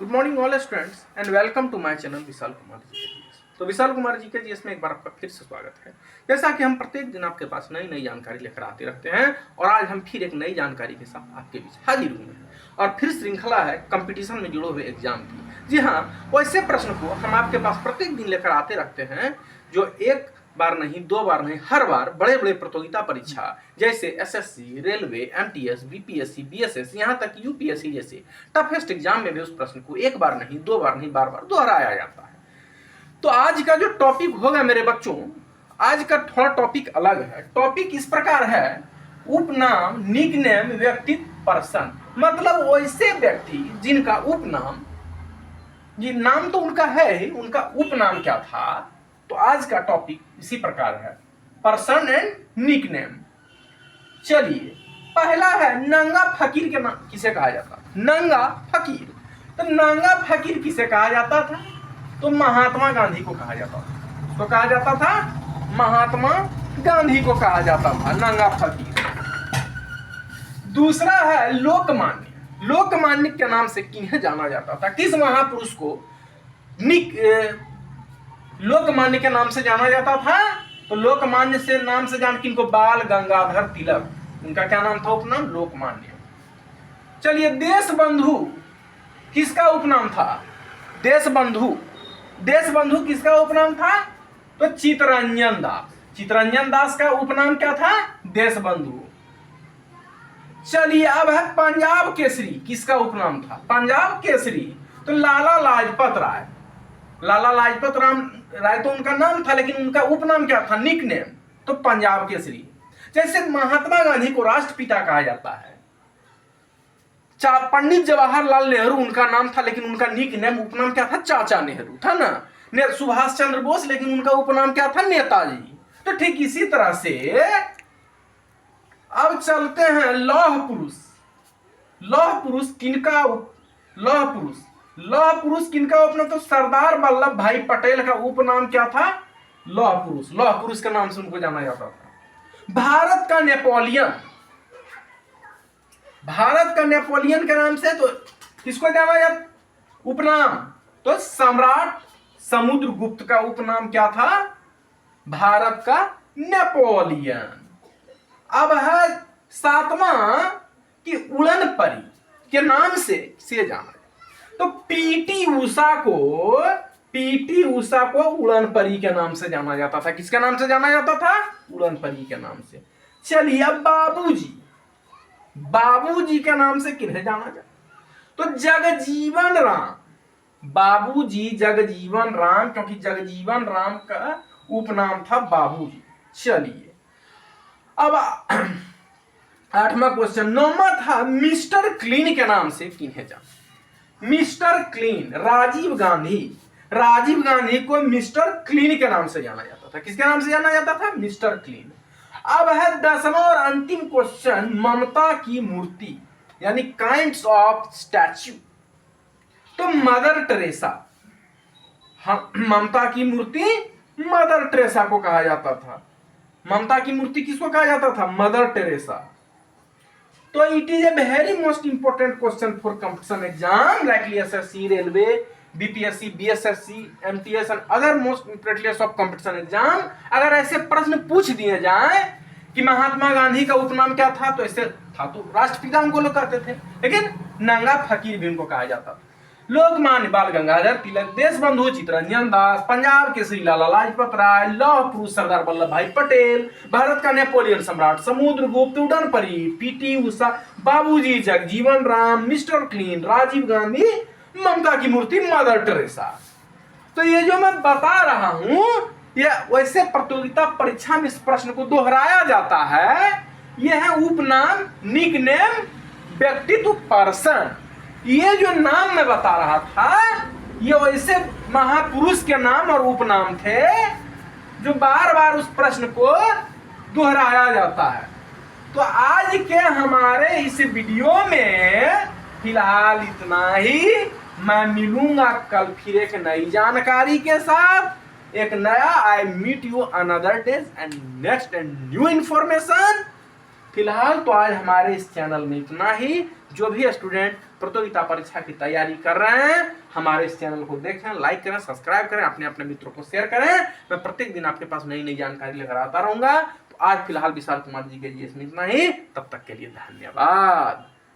Good morning all students and welcome to my channel Vishal Kumar ji के GS. तो विशाल कुमार जी के GS में एक बार आपका फिर से स्वागत है। जैसा कि हम प्रत्येक दिन आपके पास नई नई जानकारी लेकर आते रहते हैं और आज हम फिर एक नई जानकारी के साथ आपके बीच हाजिर हुए हैं और फिर श्रृंखला है कंपटीशन में जुड़े हुए एग्जाम की। जी हाँ, वैसे प्रश्न को हम आपके पास प्रत्येक दिन लेकर आते रहते हैं जो एक बार नहीं, दो बार नहीं, हर बार बड़े बड़े प्रतियोगिता परीक्षा जैसे SSC, railway, MTS, BPSC, BSS, यहाँ तक यूपीएससी जैसे टफेस्ट एग्जाम में भी उस प्रश्न को एक बार नहीं, दो बार नहीं, बार बार दोहराया जाता है। तो आज का जो टॉपिक होगा मेरे बच्चों, आज का थोड़ा टॉपिक अलग है। टॉपिक इस प्रकार है, उपनाम, निकनेम, व्यक्तित्व, पर्सन। मतलब वैसे व्यक्ति जिनका उपनाम, जी नाम तो उनका है ही, उनका उपनाम क्या था। तो आज का टॉपिक इसी प्रकार है, पर्सन एंड निकनेम। चलिए, पहला है नंगा फकीर के नाम किसे कहा जाता था? नंगा फकीर। तो नंगा फकीर किसे कहा जाता था? तो महात्मा गांधी को कहा जाता था। तो कहा जाता था महात्मा गांधी को कहा जाता था नंगा फकीर। दूसरा है लोकमान्य। लोकमान्य के नाम से किन्हें जाना जाता था? किस महापुरुष को लोकमान्य के नाम से जाना जाता था? तो लोकमान्य से नाम से जान किनको? बाल गंगाधर तिलक, उनका क्या नाम था? उपनाम लोकमान्य। चलिए, देशबंधु किसका उपनाम था? देशबंधु। देशबंधु किसका उपनाम था? तो चित्तरंजन दास। चित्तरंजन दास का उपनाम क्या था? देशबंधु। चलिए, अब है पंजाब केसरी। किसका उपनाम था? पंजाब केसरी। तो लाला लाजपत राय। लाला लाजपत राय तो उनका नाम था, लेकिन उनका उपनाम क्या था? निकनेम। तो पंजाब केसरी। जैसे महात्मा गांधी को राष्ट्रपिता कहा जाता है, पंडित जवाहरलाल नेहरू उनका नाम था, लेकिन उनका निकनेम, उपनाम क्या था? चाचा नेहरू था ना। सुभाष चंद्र बोस, लेकिन उनका उपनाम क्या था? नेताजी। तो ठीक इसी तरह से अब चलते हैं लौह पुरुष। लौह पुरुष किनका? लौह पुरुष किनका उपनाम? तो सरदार वल्लभ भाई पटेल का उपनाम क्या था? लौह पुरुष। लौह पुरुष के नाम से उनको जाना जाता था। भारत का नेपोलियन। भारत का नेपोलियन के नाम से तो किसको जाना जाता? उपनाम तो सम्राट समुद्रगुप्त का उपनाम क्या था? भारत का नेपोलियन। अब है सातवां कि उड़न परी के नाम से जाना। तो पीटी उषा को उड़न परी के नाम से जाना जाता था। किसके नाम से जाना जाता था? उड़न परी के नाम से। चलिए, अब बाबूजी। बाबूजी के नाम से किन्हें जाना जाता? तो जगजीवन राम। बाबूजी जगजीवन राम, क्योंकि जगजीवन राम का उपनाम था बाबूजी। चलिए, अब 8वां क्वेश्चन। 9वां था मिस्टर क्लीन के नाम से किन्हें जाना? Mister clean, Rajiv Gandhi. राजीव गांधी को मिस्टर क्लीन के नाम से जाना जाता था। किसके नाम से जाना जाता था? Mister clean. अब है 10वां और अंतिम क्वेश्चन, ममता की मूर्ति यानी काइंड्स ऑफ स्टैच्यू। तो मदर टेरेसा। ममता की मूर्ति मदर टेरेसा को कहा जाता था। ममता की मूर्ति किसको कहा जाता था? Mother Teresa. तो it is a very most important question for competition exam like SSC, railway, BPSC, BSSC, MTS and other most important of competition exam. अगर ऐसे प्रश्न पूछ दिए जाए कि महात्मा गांधी का उपनाम क्या था, तो ऐसे था तो राष्ट्रपिता उनको लोग कहते थे, लेकिन नंगा फकीर भी उनको कहा जाता था। लोकमान्य बाल गंगाधर तिलक, देशबंधु चित्तरंजन दास, पंजाब केसरी लाला लाजपत राय, लौह पुरुष सरदार वल्लभ भाई पटेल, भारत का नेपोलियन सम्राट समुद्रगुप्त, उड़न परी पीटी उषा, बाबूजी जगजीवन राम, मिस्टर क्लीन राजीव गांधी, ममता की मूर्ति मदर टेरेसा। तो ये जो मैं बता रहा हूं, ये वैसे प्रतियोगिता परीक्षा में इस प्रश्न को दोहराया जाता है। यह है उपनाम, निकनेम, व्यक्तित्व, पर्सन। ये जो नाम मैं बता रहा था, ये वैसे महापुरुष के नाम और उपनाम थे जो बार बार उस प्रश्न को दोहराया जाता है। तो आज के हमारे इस वीडियो में फिलहाल इतना ही। मैं मिलूंगा कल फिर एक नई जानकारी के साथ, एक नया। I meet you another days and next and new information. फिलहाल तो आज हमारे इस चैनल में इतना ही। जो भी स्टूडेंट प्रतियोगिता परीक्षा की तैयारी कर रहे हैं हमारे इस चैनल को देखें, लाइक करें, सब्सक्राइब करें, अपने अपने मित्रों को शेयर करें। मैं प्रत्येक दिन आपके पास नई नई जानकारी लेकर आता रहूंगा। तो आज फिलहाल विशाल कुमार जी के लिए इसमें इतना ही। तब तक के लिए धन्यवाद।